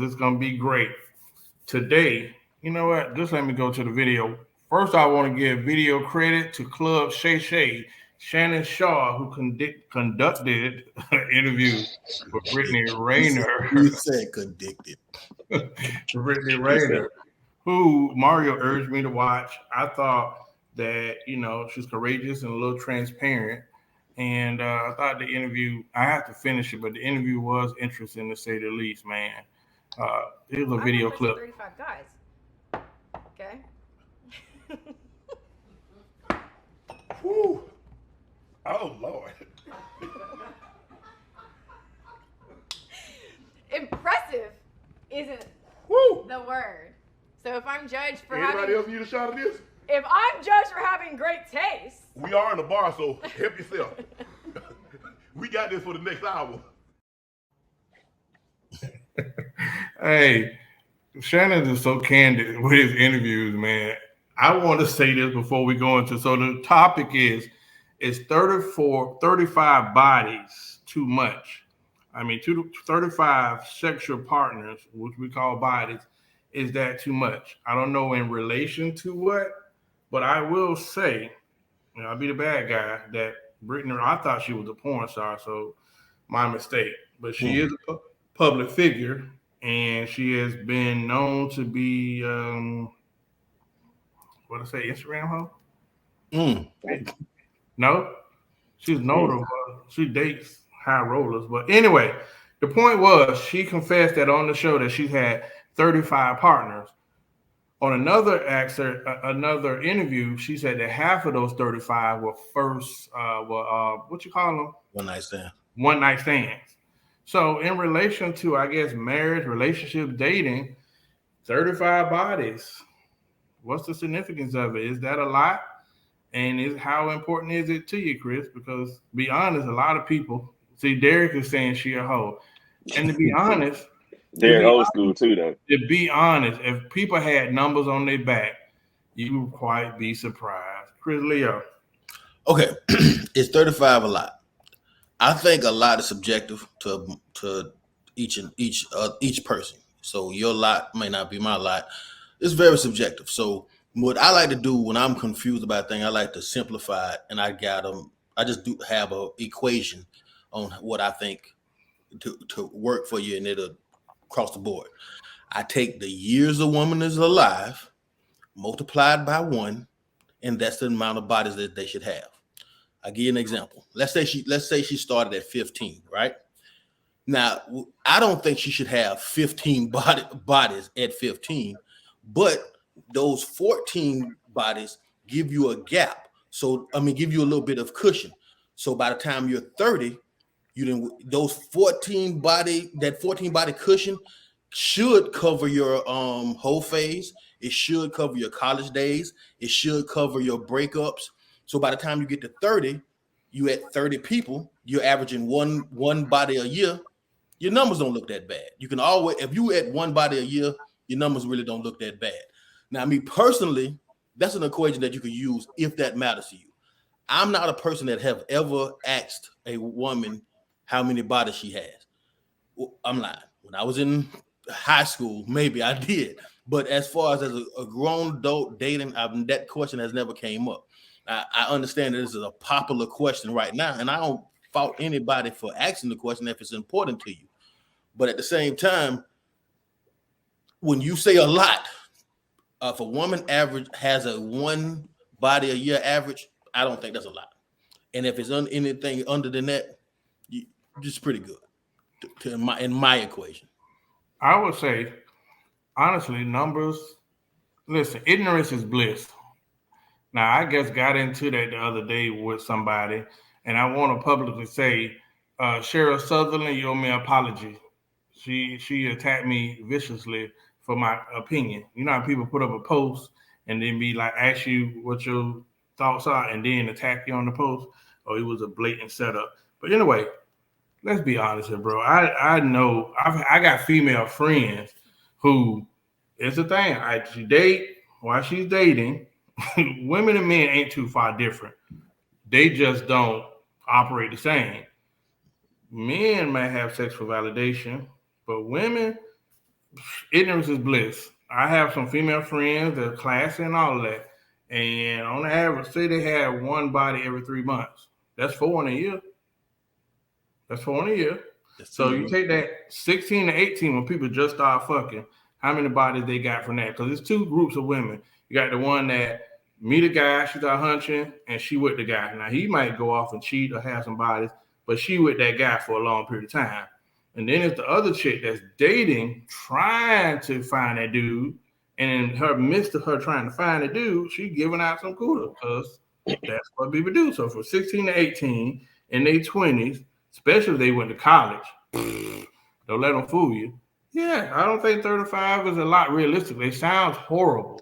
it's gonna be great. Today, you know what? Just let me go to the video. First, I want to give video credit to Club Shay Shay, Shannon Shaw, who conducted an interview with Brittney You Renner. said convicted. Brittney He said, Renner, who Mario urged me to watch. I thought that she's courageous and a little transparent, and I thought the interview. I have to finish it, but the interview was interesting to say the least, man. Here's a I've been video pushing clip. 35 guys. Okay. whew. Oh, Lord. Impressive isn't Woo. the word. So if I'm judged for Anybody having, else need a shot of this? if I'm judged for having great taste, We are in the bar, so help yourself. We got this for the next hour. Hey, Shannon is so candid with his interviews, man. I want to say this before we go into. So the topic is 35 bodies too much? I mean, 35 sexual partners, which we call bodies, is that too much? I don't know in relation to what, but I will say, I'll be the bad guy that Brittany. I thought she was a porn star, so my mistake. But she is a public figure, and she has been known to be what I say, Instagram hoe? Mm. No, she's notable. She dates high rollers, but anyway, the point was she confessed that on the show that she's had 35 partners. On another interview, she said that half of those 35 were what you call them? One night stand. One night stands. So in relation to, I guess, marriage, relationships, dating, 35 bodies. What's the significance of it? Is that a lot? And is how important is it to you, Chris? Because be honest, a lot of people see Derek is saying she a hoe. And to be honest, They're old school too, though. if people had numbers on their back, you would quite be surprised. Chris Leo. Okay, is 35 a lot? I think a lot is subjective to each person. So your lot may not be my lot. It's very subjective. So what I like to do when I'm confused about things, I like to simplify it, and I just do have a equation on what I think to work for you, and it'll cross the board. I take the years a woman is alive, multiplied by 1, and that's the amount of bodies that they should have. I'll give you an example. Let's say she started at 15, right? Now, I don't think she should have 15 bodies at 15, but those 14 bodies give you a gap. So, give you a little bit of cushion. So by the time you're 30, those 14 body cushion should cover your whole phase. It should cover your college days. It should cover your breakups. So by the time you get to 30, you at 30 people, you're averaging one body a year. Your numbers don't look that bad. You can always, if you at one body a year, your numbers really don't look that bad. Now, me personally, that's an equation that you can use if that matters to you. I'm not a person that have ever asked a woman how many bodies she has. Well, I'm lying. When I was in high school, maybe I did. But as far as a grown adult dating, that question has never came up. I understand that this is a popular question right now, and I don't fault anybody for asking the question if it's important to you. But at the same time, when you say a lot, if a woman average has a one body a year average, I don't think that's a lot. And if it's anything under than that, just pretty good in my equation. I would say, honestly, numbers. Listen, ignorance is bliss. Now, I just got into that the other day with somebody, and I want to publicly say, Cheryl Sutherland, you owe me an apology. She attacked me viciously for my opinion. You know how people put up a post and then be like, ask you what your thoughts are, and then attack you on the post? Oh, it was a blatant setup. But anyway, let's be honest here, bro. I know I got female friends who it's a thing. She date while she's dating. Women and men ain't too far different. They just don't operate the same. Men might have sex for validation, but women, ignorance is bliss. I have some female friends that are classy and all of that. And on average, say they have one body every 3 months. That's four in a year. That's four in a year. That's So too you many. take that 16 to 18 when people just start fucking, how many bodies they got from that? Because it's two groups of women. You got the one that meet a guy, she start hunching, and she with the guy. Now he might go off and cheat or have some bodies, but she with that guy for a long period of time. And then it's the other chick that's dating, trying to find that dude, and in her midst of her trying to find a dude, she giving out some cooter because that's what people do. So for 16 to 18 in their 20s, especially if they went to college, don't let them fool you. Yeah, I don't think 35 is a lot realistically. It sounds horrible.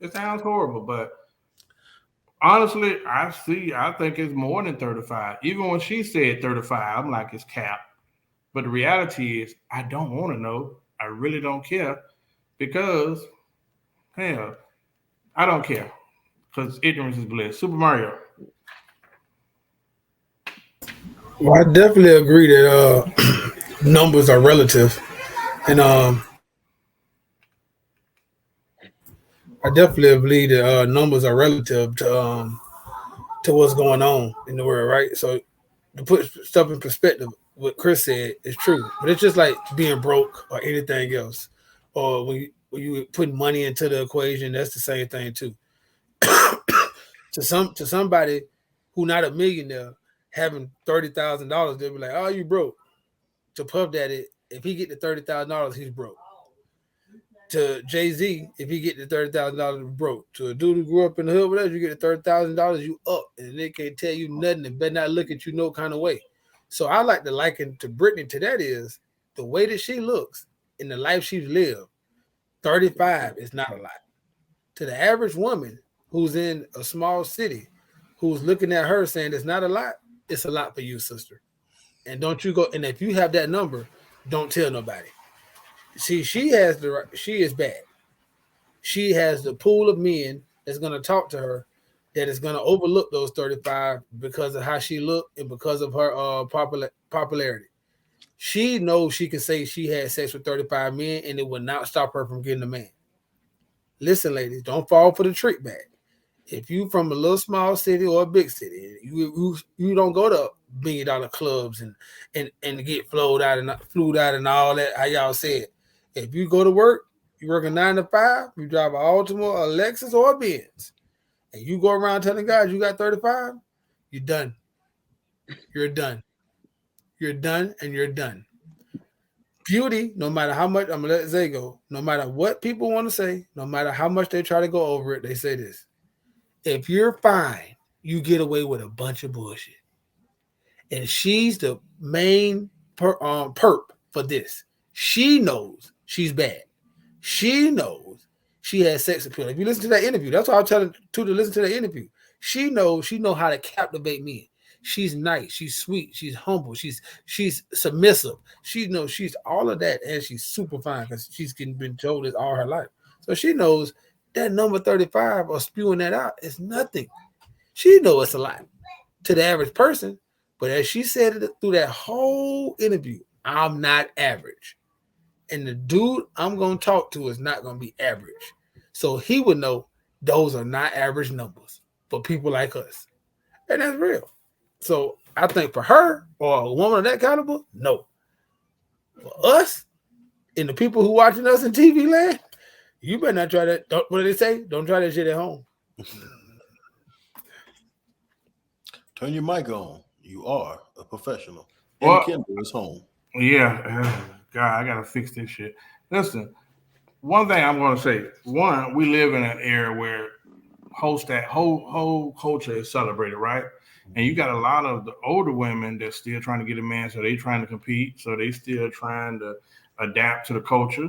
It sounds horrible, but honestly, I think it's more than 35. Even when she said 35, I'm like, it's cap. But the reality is, I don't want to know. I really don't care because, hell, I don't care because ignorance is bliss. Super Mario. Well, I definitely agree that numbers are relative, and I definitely believe that numbers are relative to what's going on in the world, right? So to put stuff in perspective, what Chris said is true, but it's just like being broke or anything else, or when you put money into the equation, that's the same thing too. To somebody who not a millionaire having $30,000, they'll be like, "Oh, you broke." To Puff Daddy, if he get the $30,000, he's broke. To Jay Z, if he get the $30,000, broke. To a dude who grew up in the hood with us, you get the $30,000, you up, and they can't tell you nothing and better not look at you no kind of way. So I like to liken to Brittany to that is the way that she looks in the life she's lived. 35 is not a lot to the average woman who's in a small city, who's looking at her saying it's not a lot. It's a lot for you, sister. And don't you go. And if you have that number, don't tell nobody. See, she is bad. She has the pool of men that's going to talk to her that is going to overlook those 35 because of how she looked and because of her popularity. She knows she can say she had sex with 35 men and it will not stop her from getting a man. Listen, ladies, don't fall for the trick bag. If you from a little small city or a big city, you don't go to $1 million clubs and get flued out and all that. How y'all said, if you go to work, you work a 9 to 5, you drive an Altima, a Lexus, or a Benz, and you go around telling guys you got 35, you're done. You're done. You're done, and you're done. Beauty, no matter how much I'm gonna let Zay go, no matter what people want to say, no matter how much they try to go over it, they say this. If you're fine, you get away with a bunch of bullshit. And she's the main perp for this. She knows she's bad. She knows she has sex appeal. If you listen to that interview, that's why I'm telling to listen to that interview. She know how to captivate men. She's nice, she's sweet, she's humble, she's submissive. She knows she's all of that, and she's super fine because she's been told this all her life. So she knows that number 35 or spewing that out is nothing. She knows it's a lot to the average person, but as she said it through that whole interview, I'm not average. And the dude I'm going to talk to is not going to be average. So he would know those are not average numbers for people like us. And that's real. So I think for her or a woman of that caliber, no. For us and the people who watching us in TV land, you better not try that. What do they say? Don't try that shit at home. Turn your mic on. You are a professional. And Well, Kendall is home. yeah, God, I gotta fix this shit. Listen, one thing I'm gonna say. One, we live in an era where that whole culture is celebrated, right? And you got a lot of the older women that's still trying to get a man, so they trying to compete, so they still trying to adapt to the culture.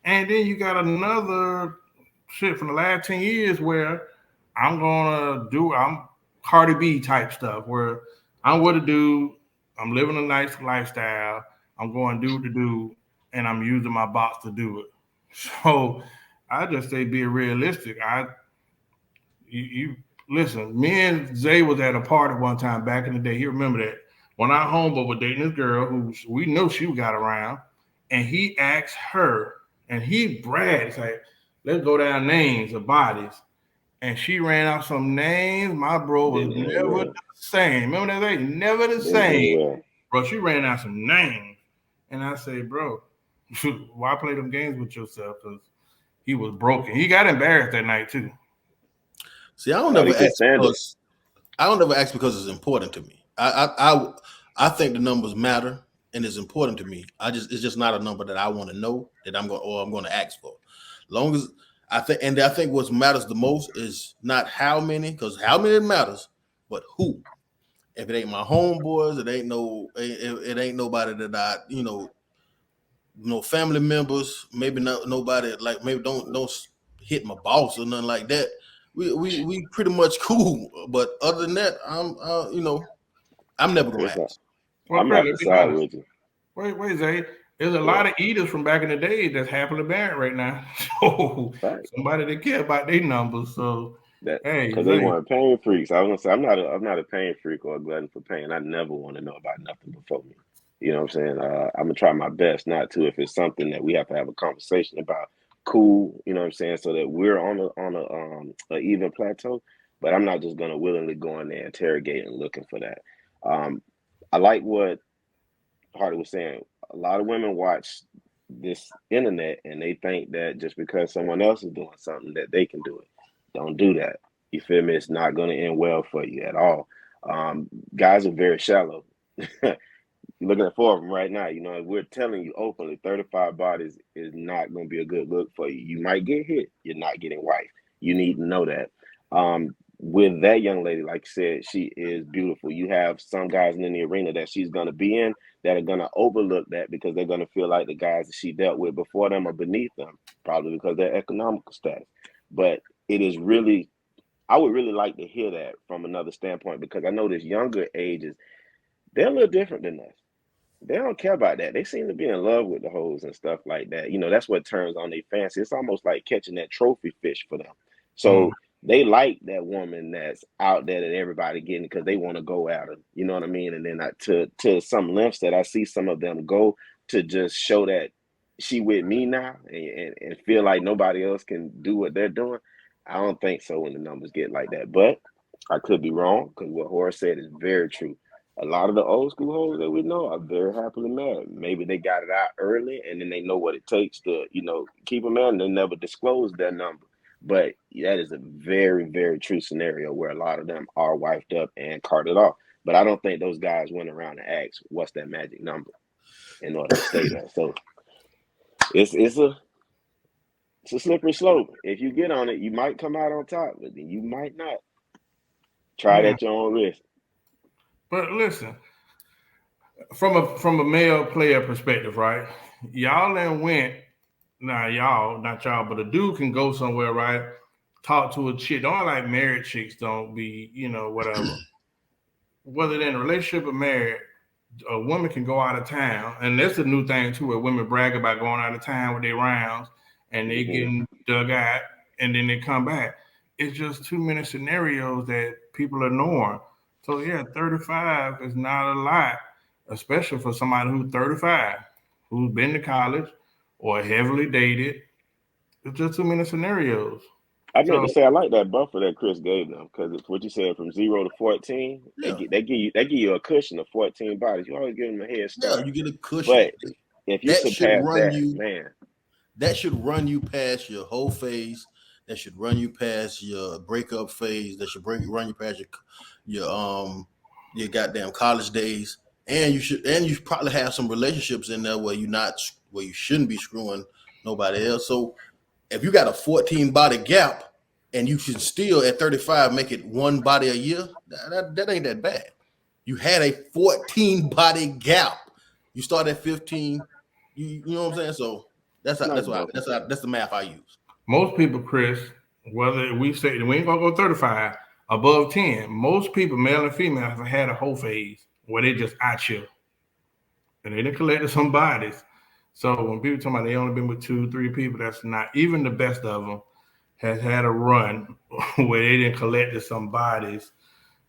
And then you got another shit from the last 10 years where I'm Cardi B type stuff where I'm with a dude, I'm living a nice lifestyle, I'm going dude to dude, and I'm using my box to do it. So I just say be realistic. You listen, me and Zay was at a party one time back in the day. He remember that. When our homeboy was dating this girl who we knew she got around, and he asked her, and he bragged, like, let's go down names of bodies. And she ran out some names. My bro was Didn't end never the well. same. Remember that thing? Never the Didn't end same. well. Bro, she ran out some names. And I say, bro, why play them games with yourself? Because he was broken. He got embarrassed that night too. See, I don't Thought he never could ask stand it. because it's important to me. I think the numbers matter and it's important to me. It's just not a number that I want to know that I'm going to ask for. Long as I think what matters the most is not how many, because how many matters, but who. If it ain't my homeboys, it ain't nobody that I, no family members, maybe not nobody, like maybe don't hit my boss or nothing like that. We pretty much cool, but other than that, I'm never gonna Chris, ask. Well, I'm Chris, out the let's be side honest. with you. Wait, Zay. There's a Yeah, lot of eaters from back in the day that's happily married right now. So right. somebody that care about their numbers. So That hey, because they Zay. weren't pain freaks. I was gonna say I'm not a pain freak or a glutton for pain. I never want to know about nothing before me. You know what I'm saying? I'm gonna try my best not to. If it's something that we have to have a conversation about, cool. You know what I'm saying? So that we're on a even plateau. But I'm not just gonna willingly go in there interrogating looking for that. Um, I like what Hardy was saying. A lot of women watch this internet and they think that just because someone else is doing something that they can do it. Don't do that. You feel me? It's not going to end well for you at all. Guys are very shallow. You're looking at four of them right now. You know, we're telling you openly, 35 bodies is not going to be a good look for you. You might get hit. You're not getting wife. You need to know that. With that young lady, like you said, she is beautiful. You have some guys in the arena that she's going to be in that are going to overlook that because they're going to feel like the guys that she dealt with before them are beneath them, probably because of their economical status. But it is really, I would really like to hear that from another standpoint because I know this younger ages, they're a little different than us. They don't care about that. They seem to be in love with the hoes and stuff like that. You know, that's what turns on their fancy. It's almost like catching that trophy fish for them. Mm. So they like that woman that's out there that everybody getting because they want to go at her. You know what I mean? And then to some lengths that I see some of them go to just show that she with me now and feel like nobody else can do what they're doing. I don't think so when the numbers get like that. But I could be wrong because what Horace said is very true. A lot of the old school hoes that we know are very happily married. Maybe they got it out early and then they know what it takes to, keep a man. They never disclose their number. But that is a very, very true scenario where a lot of them are wifed up and carted off. But I don't think those guys went around and asked, what's that magic number in order to stay there. So it's a slippery slope. If you get on it, you might come out on top, but then you might not. Try it Yeah. at your own risk. But listen, from a male player perspective, right? Y'all then went. Now y'all, not y'all, but a dude can go somewhere, right? Talk to a chick. Don't like married chicks. Don't be, whatever. Whether they're in a relationship or married, a woman can go out of town, and that's a new thing too, where women brag about going out of town with their rounds, and they Hmm. getting dug out, and then they come back. It's just too many scenarios that people are ignoring. So yeah, 35 is not a lot, especially for somebody who's 35, who's been to college or heavily dated. It's just too many scenarios. I meant to So say I like that buffer that Chris gave them because it's what you said from 0 to 14. Yeah, They give you a cushion of 14 bodies. You always give them a head yeah, start. you get a cushion. But if you That should surpass run that, you. man, That should run you past your whole phase. That should run you past your breakup phase. That should run you past your goddamn college days. And you probably have some relationships in there where you shouldn't be screwing nobody else. So if you got a 14 body gap and you can still at 35 make it one body a year, that ain't that bad. You had a 14 body gap. You start at 15. You know what I'm saying? So that's how, nice that's why buffer. that's the math I use. most people, Chris, whether we say we ain't gonna go 35 above 10, most people, male and female, have had a whole phase where they just out chill and they done collected some bodies. So when people talk about they only been with two, three people, that's not even the best of them has had a run where they didn't collected some bodies,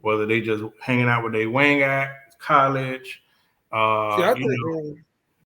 whether they just hanging out with their wing at college, See, I you think know.